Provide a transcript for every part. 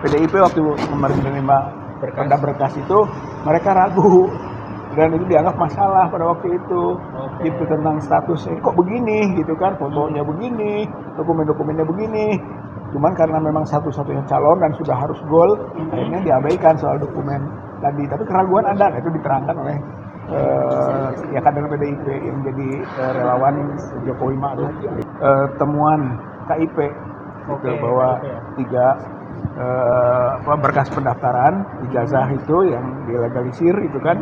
PDIP waktu menerima berkas itu mereka ragu dan itu dianggap masalah pada waktu itu. Gitu tentang statusnya kok begini gitu kan, fotonya begini, dokumen-dokumennya begini. Cuman karena memang satu-satunya calon dan sudah harus goal, akhirnya diabaikan soal dokumen tadi. Tapi keraguan ada, itu diterangkan oleh ya kader PDIP yang jadi relawan Jokowi Ma'ruf. Temuan KIP gitu, bahwa 3 berkas pendaftaran ijazah itu yang dilegalisir itu kan,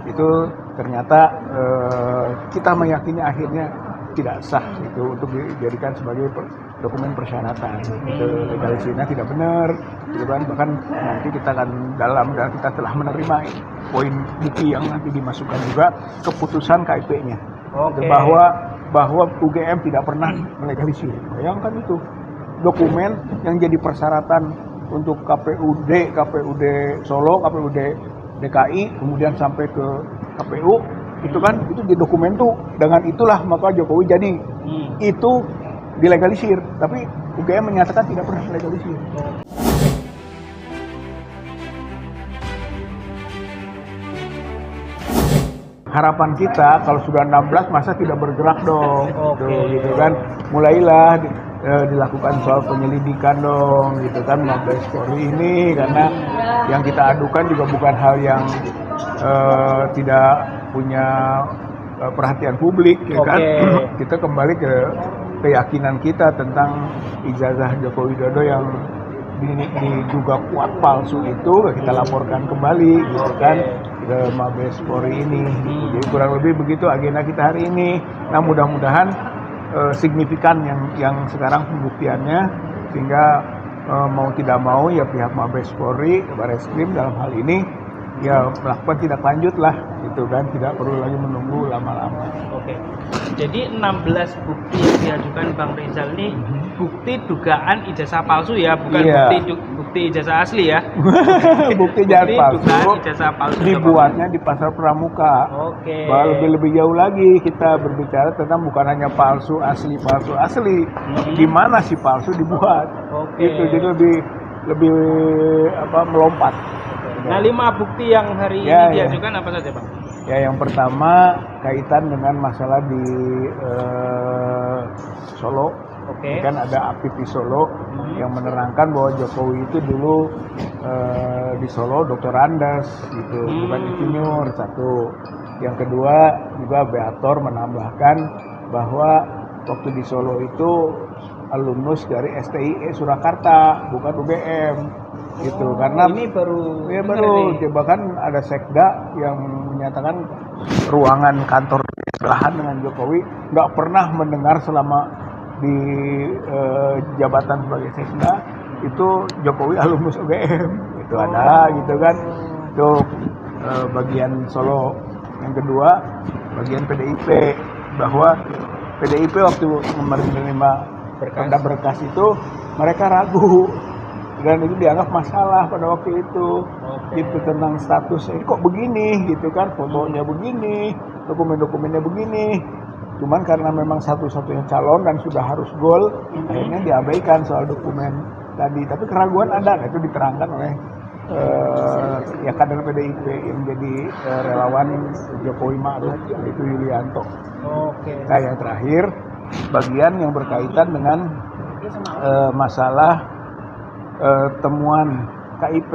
itu ternyata kita meyakini akhirnya tidak sah itu untuk dijadikan sebagai dokumen persyaratan. Itu legalisirnya tidak benar gitu kan, bahkan nanti kita akan dalam dan kita telah menerima poin bukti yang nanti dimasukkan juga keputusan KIP-nya bahwa UGM tidak pernah melegalisir. Bayangkan itu dokumen yang jadi persyaratan untuk KPUD Solo, KPUD DKI, kemudian sampai ke KPU, itu kan itu di dokumen tuh, dengan itulah maka Jokowi jadi itu dilegalisir, tapi UGM menyatakan tidak pernah legalisir. Harapan kita kalau sudah 16 masa tidak bergerak dong, gitu kan, mulailah dilakukan soal penyelidikan dong, gitu kan, Mabes Polri ini, karena yang kita adukan juga bukan hal yang tidak punya perhatian publik, ya kan. Kita kembali ke keyakinan kita tentang ijazah Joko Widodo yang diduga kuat palsu itu, kita laporkan kembali, gitu kan, ke Mabes Polri ini. Jadi kurang lebih begitu agenda kita hari ini. Nah, mudah-mudahan signifikan yang sekarang pembuktiannya, sehingga mau tidak mau ya pihak Mabes Polri, Barreskrim dalam hal ini ya melakukan tindak lanjut lah, gitu kan, tidak perlu lagi menunggu lama-lama. Jadi 16 bukti yang diajukan Bang Rizal ini bukti dugaan ijazah palsu ya, bukan bukti ijazah asli ya. Bukti ijazah palsu dibuatnya di pasar pramuka. Bahwa lebih jauh lagi kita berbicara tentang bukan hanya palsu asli, di mana si palsu dibuat. Itu jadi lebih melompat. Nah, 5 bukti yang hari ini diajukan apa saja, Bang? Ya, yang pertama kaitan dengan masalah di Solo. Kan ada APIP di Solo yang menerangkan bahwa Jokowi itu dulu di Solo Dr. Andes gitu, bukan insinyur, satu. Yang kedua juga Beator menambahkan bahwa waktu di Solo itu alumnus dari STIE Surakarta, bukan UGM. Gitu, karena ini baru bahkan ada sekda yang menyatakan ruangan kantor sebelahan dengan Jokowi nggak pernah mendengar selama di jabatan sebagai sekda itu Jokowi alumnus UGM, itu ada gitu kan. Itu bagian Solo. Yang kedua bagian PDIP, bahwa PDIP waktu menerima berkas itu mereka ragu dan itu dianggap masalah pada waktu itu. Gitu tentang statusnya kok begini, gitu kan, fotonya begini, dokumen-dokumennya begini. Cuman karena memang satu-satunya calon dan sudah harus goal, akhirnya diabaikan soal dokumen tadi. Tapi keraguan ada, itu diterangkan oleh ya kader PDIP yang jadi relawan Jokowi Ma'ruf, yaitu Yulianto. Nah, yang terakhir bagian yang berkaitan dengan masalah temuan KIP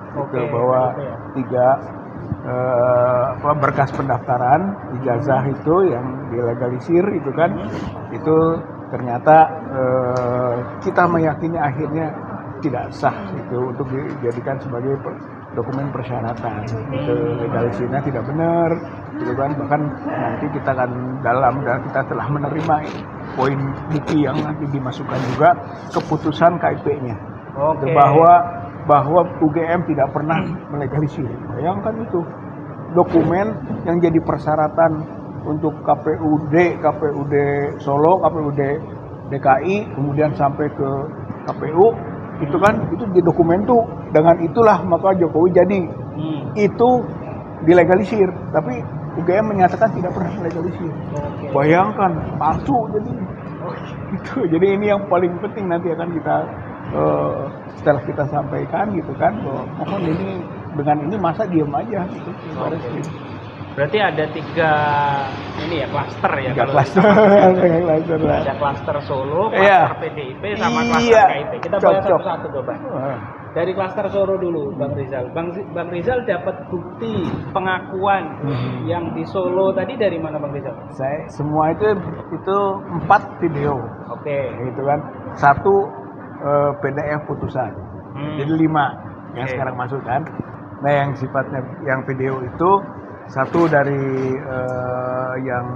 gitu, bahwa 3 berkas pendaftaran ijazah itu yang dilegalisir itu kan, itu ternyata kita meyakini akhirnya tidak sah itu untuk dijadikan sebagai dokumen persyaratan. Itu legalisirnya tidak benar, gitu kan, bahkan nanti kita akan dalam dan kita telah menerima poin bukti yang nanti dimasukkan juga keputusan KIP-nya. Bahwa UGM tidak pernah melegalisir. Bayangkan itu dokumen yang jadi persyaratan untuk KPUD Solo, KPUD DKI, kemudian sampai ke KPU, itu kan itu di dokumen tuh, dengan itulah maka Jokowi jadi itu dilegalisir, tapi UGM menyatakan tidak pernah legalisir. Bayangkan palsu jadi. Itu jadi ini yang paling penting nanti akan kita setelah kita sampaikan gitu kan, bahwa mohon ini dengan ini masa diem aja gitu. Baris Krim. Berarti ada 3 ini ya klaster ya. 3 kalau klaster. ada klaster Solo, Iya. klaster PDIP sama klaster Iya. KIP. Kita bahas Cocok. satu-satu coba. Dari klaster Solo dulu, Bang Rizal. Bang Rizal dapat bukti pengakuan yang di Solo tadi dari mana, Bang Rizal? Saya semua itu 4 video. Oke. Gitu kan. 1 PDF putusan. Jadi 5 yang Oke. sekarang masuk kan. Nah, yang sifatnya yang video itu 1 dari yang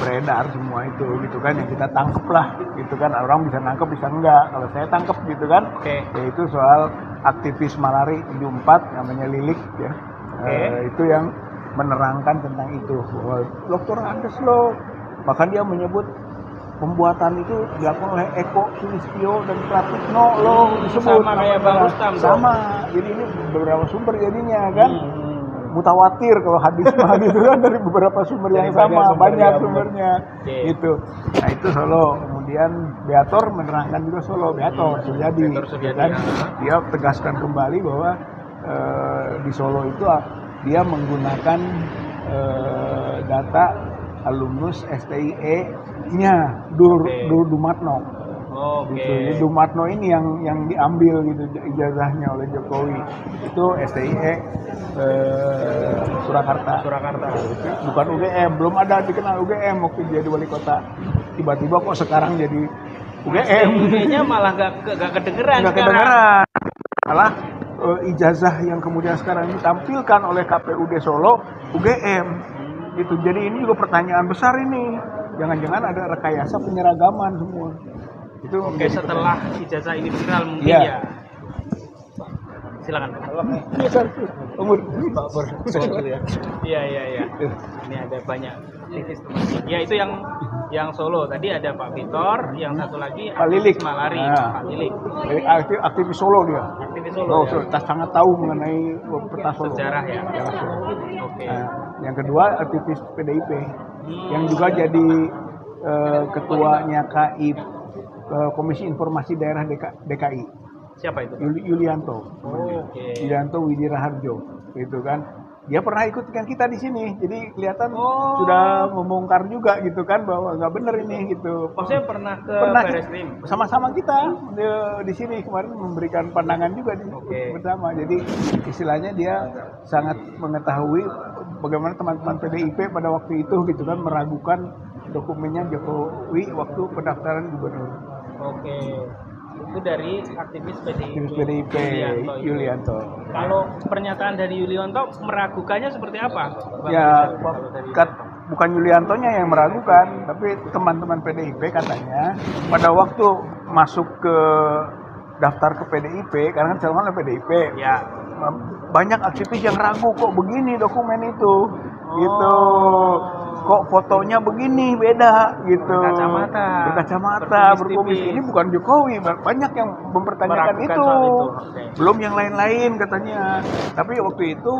beredar semua itu gitu kan, yang kita tangkep lah gitu kan, orang bisa nangkep bisa enggak, kalau saya tangkep gitu kan. Oke. Yaitu soal aktivis malari 74 namanya Lilik ya. Itu yang menerangkan tentang itu bahwa Dr. Andes loh, bahkan dia menyebut pembuatan itu dilakukan oleh Eko Sulistyo dan Pratikno loh, disebut Sama kayak Bang Rustam dong. sama. Jadi ini beberapa sumber jadinya kan. Mutawatir kalau hadis mah gitu kan, dari beberapa sumber yang Dari sama, banyak banyak sumber, sumbernya Oke. gitu. Nah itu Solo. Kemudian Beator menerangkan juga Solo, Beator Suryadi, Beator Suryadi, kan? ya. Dia tegaskan kembali bahwa di Solo itu dia menggunakan data alumnus STIE-nya Dumatno. Oke. Gitu. Jadi Dumatno ini yang diambil gitu ijazahnya oleh Jokowi. Itu STIE Surakarta. Bukan UGM, belum ada dikenal UGM waktu jadi wali kota. Tiba-tiba kok sekarang jadi UGM. STIE-nya malah nggak kedengeran. Nggak sekarang. kedengeran. Malah ijazah yang kemudian sekarang ditampilkan oleh KPUD Solo UGM. Gitu. Jadi ini juga pertanyaan besar ini. Jangan-jangan ada rekayasa penyeragaman semua. Itu Oke, setelah ijazah ini viral mungkin Iya. ya. Silakan. umur Iya. Ini ada banyak aktivis teman-teman. Ya itu yang Solo. Tadi ada Pak Vitor, yang satu lagi Pak Lilik. Malari, Nah. Pak Lilik. aktivis Solo dia. Aktivis Solo. Ya. Kita sangat tahu mengenai peta Solo. Sejarah ya. Sejarah Solo. Oke. Nah, yang kedua aktivis PDIP yang juga jadi ketuanya Komisi Informasi Daerah DKI. Siapa itu? Yulianto. Oke. Yulianto Widira Harjo, gitu kan. Dia pernah ikut dengan kita di sini, jadi kelihatan Oh. sudah membongkar juga gitu kan bahwa nggak bener ini gitu. Maksudnya pernah ke Pernah Barreskrim? sama-sama kita di sini kemarin memberikan pandangan juga Oke. bersama. Jadi istilahnya dia sangat mengetahui bagaimana teman-teman PDIP pada waktu itu gitu kan meragukan dokumennya Jokowi waktu pendaftaran gubernur. Oke. Itu dari aktivis Aktivis PDIP PDIP Yulianto. Kalau pernyataan dari Yulianto meragukannya seperti apa? Bang Ya, Rizal, kalau dari bukan Yuliantonya yang meragukan, tapi teman-teman PDIP katanya pada waktu masuk ke daftar ke PDIP, karena kan calon oleh PDIP, ya. banyak aktivis yang ragu kok begini dokumen itu, gitu. Kok fotonya begini beda gitu. Berkacamata, berkumis. Ini bukan Jokowi, banyak yang mempertanyakan Meragukan itu. soal itu. Oke. Belum yang lain-lain katanya. Tapi waktu itu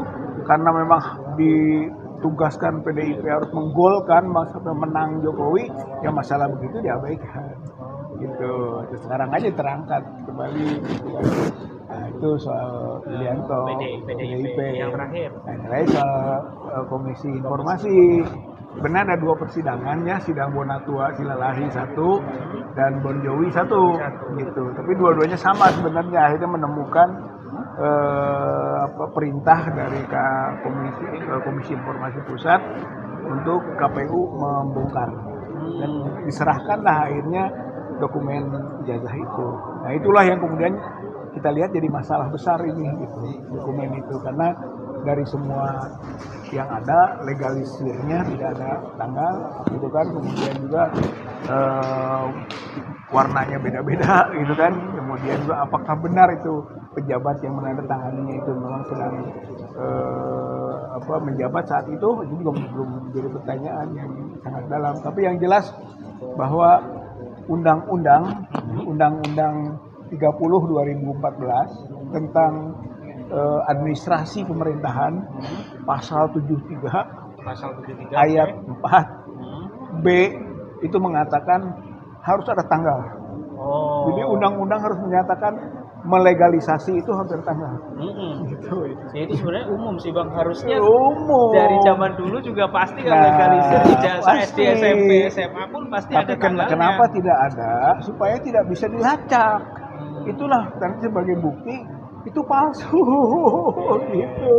karena memang ditugaskan PDIP harus menggolkan sampai menang Jokowi, ya masalah begitu diabaikan. Gitu. Terus sekarang aja terangkat kembali gitu kan. Nah, itu soal Yulianto, PDIP. Yang terakhir. Nah, yang terakhir soal Komisi Informasi. Sebenarnya ada 2 persidangan ya, sidang Bonatua Silalahi 1 dan Bon Jowi 1 gitu. Tapi dua-duanya sama sebenarnya, akhirnya menemukan perintah dari Komisi Informasi Pusat untuk KPU membongkar dan diserahkanlah akhirnya dokumen ijazah itu. Nah itulah yang kemudian kita lihat jadi masalah besar ini gitu, dokumen itu, karena dari semua yang ada legalisirnya tidak ada tanggal gitu kan, kemudian juga warnanya beda-beda gitu kan, kemudian juga apakah benar itu pejabat yang menandatanganinya itu memang sedang menjabat saat itu juga belum menjadi pertanyaan yang sangat dalam. Tapi yang jelas bahwa Undang-Undang 30 2014 tentang administrasi pemerintahan pasal 73 ayat 4 B itu mengatakan harus ada tanggal. Jadi undang-undang harus menyatakan melegalisasi itu hampir tanah. Gitu. Jadi sebenarnya umum sih Bang, harusnya Umum. dari zaman dulu juga pasti kan Nah, legalisir ijazah SD, pasti. SMP, SMA pun pasti Tapi ada tanggalnya. kenapa tidak ada? Supaya tidak bisa dilacak. Itulah nanti sebagai bukti itu palsu. Gitu.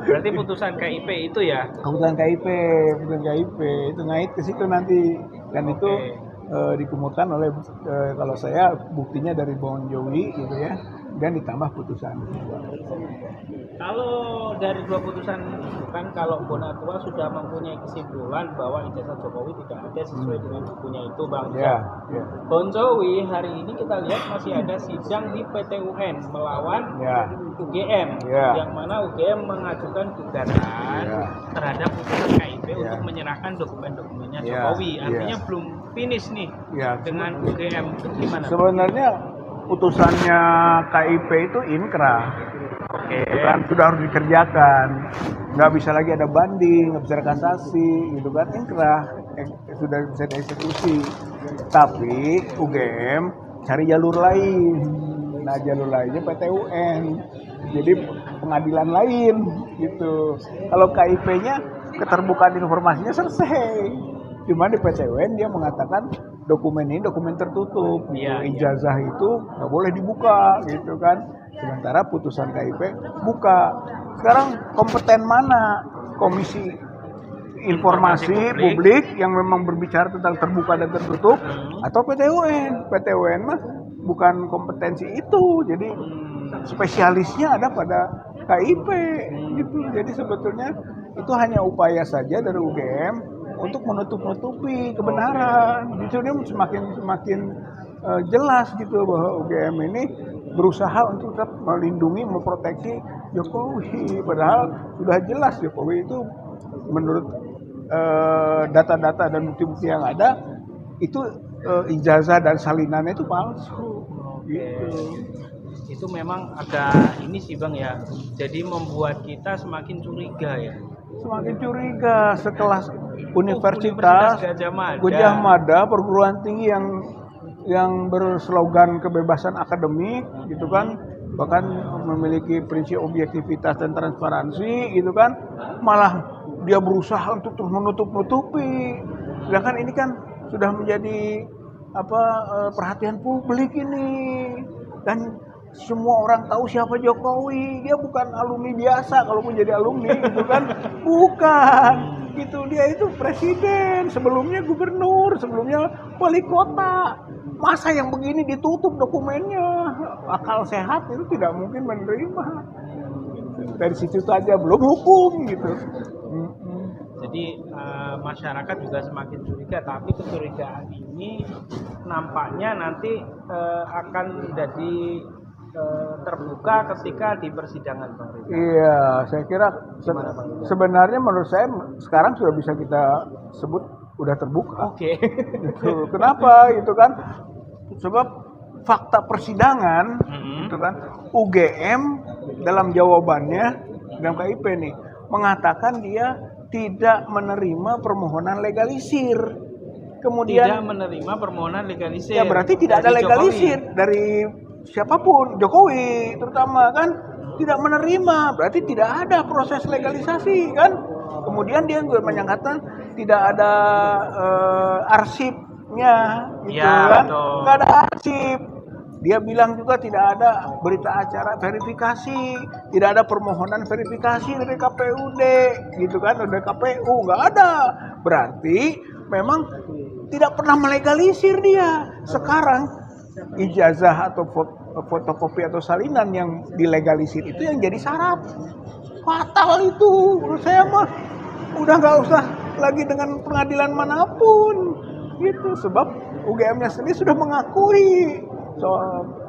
Berarti putusan KIP itu ya? Keputusan KIP itu ngait ke situ nanti, dan itu dikemukakan oleh kalau saya buktinya dari Bon Jovi gitu ya, dan ditambah putusan. Kalau dari dua putusan kan, kalau Bonatua sudah mempunyai kesimpulan bahwa ijazah Jokowi tidak ada sesuai dengan bukunya itu Bang. Ya. Bon Jovi hari ini kita lihat masih ada sidang di PT UN melawan UGM, yang mana UGM mengajukan gugatan terhadap putusan KIP untuk menyerahkan dokumen-dokumennya Jokowi. Artinya belum finish nih dengan UGM. Itu gimana? Sebenarnya putusannya KIP itu inkrah. Kan sudah harus dikerjakan, nggak bisa lagi ada banding, nggak bisa ada kasasi, gitu kan, inkrah, sudah bisa dieksekusi. Tapi UGM cari jalur lain, nah jalur lainnya PT UN, jadi pengadilan lain, gitu. Kalau KIP-nya keterbukaan informasinya selesai, cuma di PT UN dia mengatakan dokumen ini dokumen tertutup, ijazah itu nggak boleh dibuka, gitu kan. Sementara putusan KIP buka. Sekarang kompeten mana Komisi Informasi Publik yang memang berbicara tentang terbuka dan tertutup, atau PT UN? PT UN mah bukan kompetensi itu, jadi spesialisnya ada pada KIP, gitu. Jadi sebetulnya itu hanya upaya saja dari UGM untuk menutup-nutupi kebenaran. Jadi dia semakin jelas gitu bahwa UGM ini berusaha untuk tetap melindungi, memproteksi Jokowi. Padahal sudah jelas Jokowi itu menurut data-data dan bukti-bukti yang ada itu ijazah dan salinannya itu palsu. Gitu. Itu memang agak ini sih Bang ya. Jadi membuat kita semakin curiga ya. Semakin curiga sekelas Universitas Gadjah Mada, perguruan tinggi yang berslogan kebebasan akademik, gitu kan, bahkan memiliki prinsip objektivitas dan transparansi, gitu kan, malah dia berusaha untuk terus menutup-nutupi. Sedangkan ini kan sudah menjadi perhatian publik ini, dan semua orang tahu siapa Jokowi. Dia bukan alumni biasa, kalau menjadi alumni gitu kan, bukan. Gitu, dia itu presiden, sebelumnya gubernur, sebelumnya wali kota. Masa yang begini ditutup dokumennya? Akal sehat itu tidak mungkin menerima. Dari situ saja belum hukum gitu. Jadi masyarakat juga semakin curiga, tapi kecurigaan ini nampaknya nanti akan menjadi terbuka ketika di persidangan Bang Rizal. Iya, saya kira sebenarnya menurut saya sekarang sudah bisa kita sebut udah terbuka. Oke. Gitu. Kenapa? Itu kan sebab fakta persidangan, itu kan UGM dalam jawabannya dalam KIP nih mengatakan dia tidak menerima permohonan legalisir. Kemudian tidak menerima permohonan legalisir. Ya berarti tidak ada legalisir Jokowi. Dari siapapun, Jokowi terutama kan tidak menerima, berarti tidak ada proses legalisasi kan. Kemudian dia juga menyatakan tidak ada arsipnya, gitu kan, nggak ada arsip. Dia bilang juga tidak ada berita acara verifikasi, tidak ada permohonan verifikasi dari KPUD, gitu kan, dari KPU nggak ada. Berarti memang tidak pernah melegalisir dia. Sekarang ijazah atau fotokopi atau salinan yang dilegalisir itu yang jadi syarat. Fatal itu. Menurut saya mah udah nggak usah lagi dengan pengadilan manapun gitu, sebab UGM-nya sendiri sudah mengakui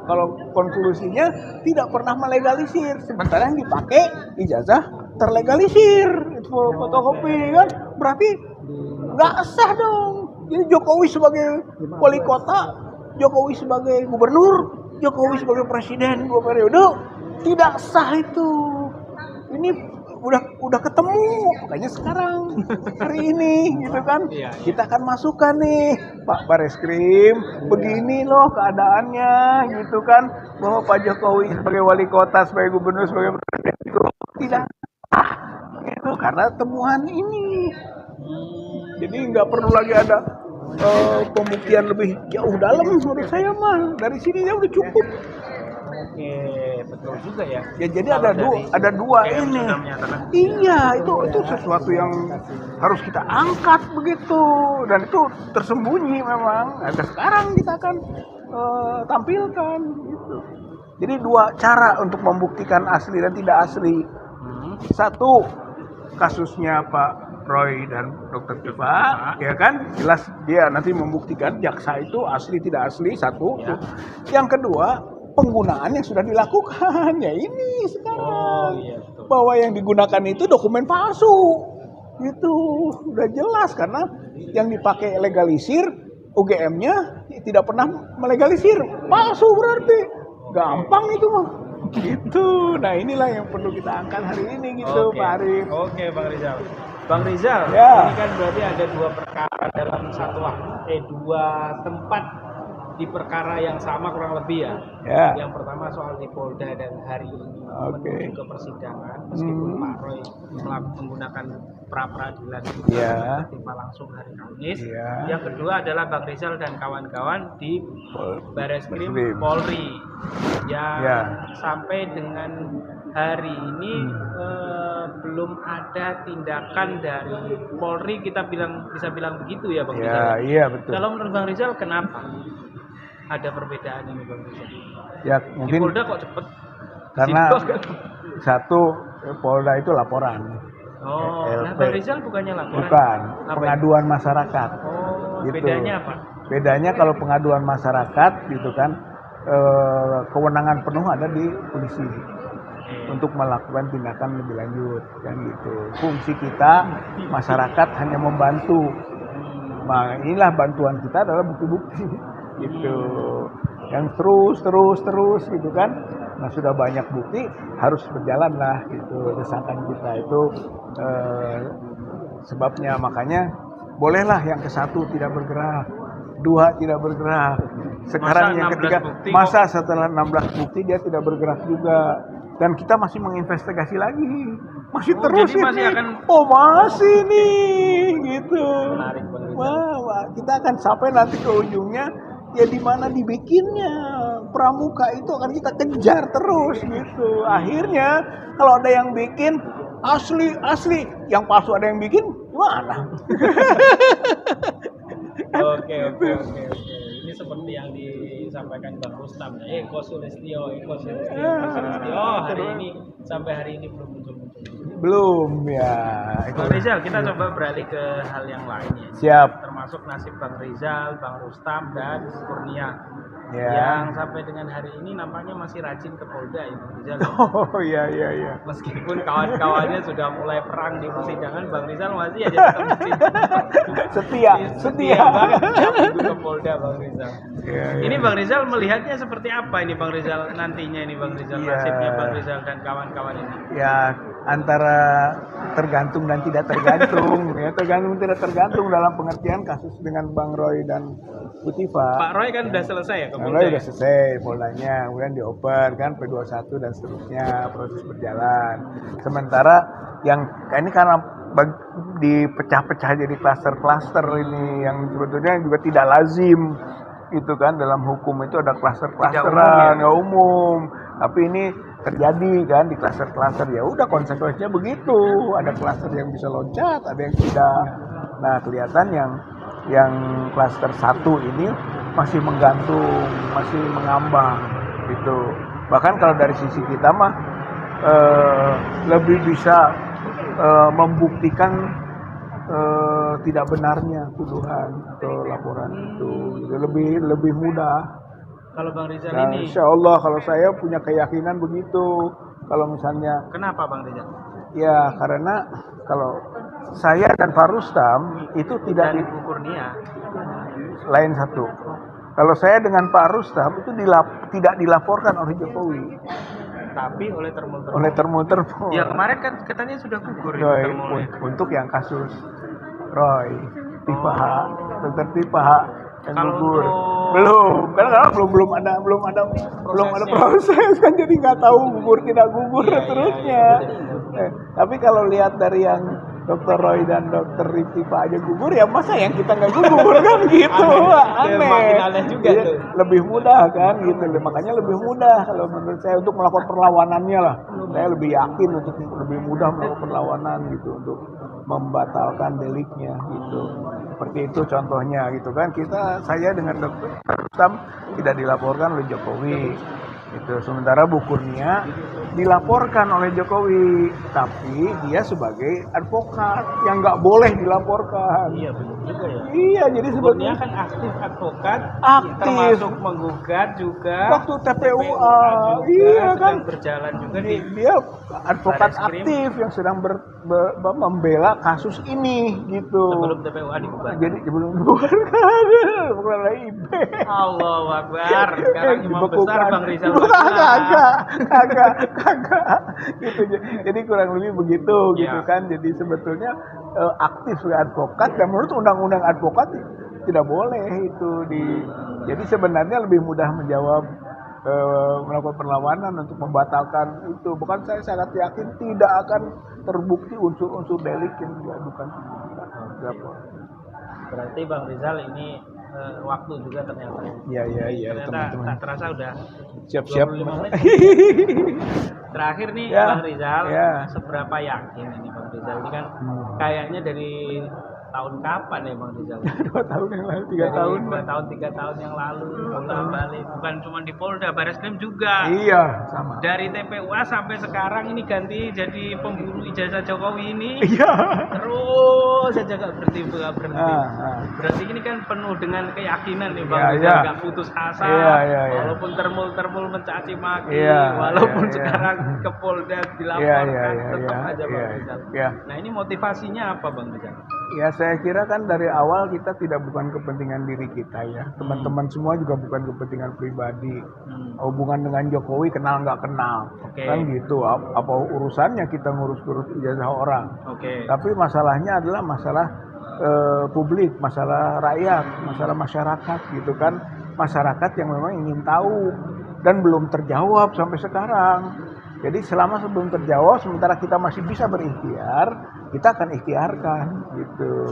kalau konklusinya tidak pernah melegalisir, sementara yang dipakai ijazah terlegalisir, itu fotokopi kan, berarti nggak sah dong. Jadi Jokowi sebagai wali kota, Jokowi sebagai gubernur, Jokowi sebagai presiden 2 periode tidak sah itu. Ini udah ketemu, makanya sekarang hari ini gitu kan kita akan masukkan nih Pak Bareskrim, begini loh keadaannya gitu kan, bahwa Pak Jokowi sebagai wali kota, sebagai gubernur, sebagai presiden itu tidak itu karena temuan ini. Jadi nggak perlu lagi ada pembuktian lebih jauh dalam menurut saya mah, dari sini ya udah cukup. Oke, betul juga ya. Ya jadi ada dua ini. Iya, itu sesuatu yang harus kita angkat begitu, dan itu tersembunyi memang. Ada sekarang kita akan tampilkan gitu. Jadi dua cara untuk membuktikan asli dan tidak asli. Satu, kasusnya Pak Roy dan Dr. Tifa, ya kan, jelas dia nanti membuktikan jaksa itu asli tidak asli, satu. Yang kedua, penggunaan yang sudah dilakukan, ya ini sekarang, bahwa yang digunakan itu dokumen palsu, itu udah jelas karena yang dipakai legalisir UGM-nya tidak pernah melegalisir, palsu berarti, gampang itu mah. Gitu. Nah inilah yang perlu kita angkat hari ini gitu, Pak Arif. Oke, Bang Rizal. Bang Rizal, ya. Ini kan berarti ada dua perkara dalam satu waktu, dua tempat di perkara yang sama kurang lebih ya. Yang pertama soal di Polda dan hari ini menuju ke persidangan, meskipun Pak Roy menggunakan pra-peradilan tiba langsung hari Kamis. Yang kedua adalah Bang Rizal dan kawan-kawan di Bareskrim Polri yang sampai dengan hari ini belum ada tindakan dari Polri, kita bisa bilang begitu ya Bang Rizal. Iya betul. Kalau menurut Bang Rizal kenapa ada perbedaan ini Bang Rizal? Ya mungkin di Polda kok cepet? Karena satu, Polda itu laporan. Nah Bang Rizal bukannya laporan? Bukan, pengaduan masyarakat. Gitu. Bedanya apa? Bedanya kalau pengaduan masyarakat gitu kan, kewenangan penuh ada di polisi untuk melakukan tindakan lebih lanjut kan gitu. Fungsi kita masyarakat hanya membantu. Nah, inilah bantuan kita adalah bukti-bukti gitu. Yang terus gitu kan. Nah, sudah banyak bukti, harus berjalan lah gitu desakan kita itu, sebabnya makanya bolehlah yang ke satu tidak bergerak, dua tidak bergerak. Sekarang yang ketiga, masa setelah 16 bukti dia tidak bergerak juga. Dan kita masih menginvestigasi lagi, masih terus jadi masih akan... masih nih gitu. Wah, kita akan sampai nanti ke ujungnya ya di mana dibikinnya pramuka itu akan kita kejar terus gitu. Akhirnya kalau ada yang bikin asli, yang palsu ada yang bikin, gimana? Oke. Ini seperti yang disampaikan Bang Rustam, Eko Sulistyo. Hari ini sampai hari ini belum muncul. Belum ya. Bang Rizal, kita coba beralih ke hal yang lain ya. Siap. Termasuk nasib Bang Rizal, Bang Rustam dan Kurnia. Ya. Yang sampai dengan hari ini nampaknya masih rajin ke Polda ya Bang Rizal. Oh iya. Meskipun kawan-kawannya sudah mulai perang di persidangan, Bang Rizal masih aja tetap di situ. Setia banget tiap minggu ke Polda Bang Rizal. Ya. Ini Bang Rizal melihatnya seperti apa ini Bang Rizal nantinya ini Bang Rizal, nasibnya Bang Rizal dan kawan-kawan ini? Ya antara tergantung dan tidak tergantung ya, tergantung tidak tergantung dalam pengertian kasus dengan Bang Roy dan Bu Tifa. Pak Roy kan udah selesai ya ke Polda? Roy udah selesai Poldanya, kemudian dioper kan P21 dan seterusnya, proses berjalan. Sementara yang ini karena dipecah-pecah jadi klaster-klaster ini yang sebetulnya juga tidak lazim itu kan, dalam hukum itu ada klaster-klasteran nggak umum, tapi ini terjadi kan di klaster-klaster, ya udah konsekuensinya begitu, ada klaster yang bisa loncat, ada yang tidak. Nah kelihatan yang klaster 1 ini masih menggantung, masih mengambang gitu. Bahkan kalau dari sisi kita mah lebih bisa membuktikan tidak benarnya tuduhan atau laporan itu, lebih mudah. Kalau Bang Rizal Dan ini, insya Allah kalau saya punya keyakinan begitu. Kalau misalnya, kenapa Bang Rizal? Ya karena kalau saya dan Pak Rustam itu tidak dan Ibu Kurnia lain satu. Kalau saya dengan Pak Rustam itu tidak dilaporkan oleh Jokowi. tapi oleh termul-termul. Oleh termul-termul. Ya kemarin kan katanya sudah gugur itu Roy, termulnya. untuk yang kasus Roy, tipe H, dokter tipe H yang Kalau gugur. untuk- Karena belum ada proses kan, jadi nggak tahu gugur tidak gugur Iya, terusnya. iya. Tapi kalau lihat dari yang Dokter Roy dan Dokter Ritipa aja gugur, ya masa yang kita nggak gugur kan gitu. Aneh. Makin aneh juga Iya, tuh. lebih mudah kan gitu, makanya lebih mudah kalau menurut saya untuk melakukan perlawanannya lah. Saya lebih yakin untuk lebih mudah melakukan perlawanan gitu, untuk membatalkan deliknya gitu. Seperti itu contohnya gitu kan, saya dengan Dokter Rustam tidak dilaporkan oleh Jokowi. Itu sementara Bu Kurnia dilaporkan oleh Jokowi, tapi dia sebagai advokat yang nggak boleh dilaporkan. Iya benar juga ya. Iya, jadi Sebetulnya sebetulnya kan aktif advokat, Aktif. termasuk menggugat juga. waktu TPUA, juga iya kan, sedang berjalan juga di dia advokat Barreskrim. aktif yang sedang membela kasus ini gitu. sebelum TPUA dibubarkan. Jadi sebelum dibubarkan, bukan IB. Allahu Akbar. Sekarang imam besar Bang Rizal. Kagak gitu. Jadi kurang lebih begitu gitu Ya. kan. Jadi sebetulnya aktif sebagai advokat, dan menurut undang-undang advokat tidak boleh itu jadi sebenarnya lebih mudah menjawab melakukan perlawanan untuk membatalkan itu. Bukan, saya sangat yakin tidak akan terbukti unsur-unsur delik yang diadukan. Berarti Bang Rizal ini waktu juga ternyata. Iya Ternyata teman-teman. tak terasa udah Siap-siap. 25 menit. Terakhir nih Ya, Bang Rizal, ya. seberapa yakin ini Bang Rizal ini kan kayaknya dari tahun kapan ya Bang Rizal? 2 tahun yang lalu, 3 Dari tahun. 2 tahun 3 tahun yang lalu bolak-balik, bukan cuma di Polda, Barreskrim juga. Iya, sama. Dari TPUA sampai sekarang ini ganti jadi pemburu ijazah Jokowi ini. Iya. Terus saja gak berhenti. Berarti ini kan penuh dengan keyakinan nih Bang Iya, Rizal, iya. gak putus asa. Iya. Walaupun termul mencaci maki, Iya, walaupun iya. sekarang ke Polda dilaporkan, Iya, tetap iya, aja Bang iya, Rizal. iya. Nah ini motivasinya apa Bang Rizal? Ya, saya kira kan dari awal kita tidak bukan kepentingan diri kita ya. Teman-teman semua juga bukan kepentingan pribadi. Hubungan dengan Jokowi kenal nggak kenal. Oke. Kan gitu. Apa urusannya kita ngurus-ngurus ijazah orang. Oke. Tapi masalahnya adalah masalah publik, masalah rakyat, masalah masyarakat gitu kan. Masyarakat yang memang ingin tahu dan belum terjawab sampai sekarang. Jadi selama sebelum terjawab, sementara kita masih bisa berikhtiar, kita akan ikhtiarkan gitu.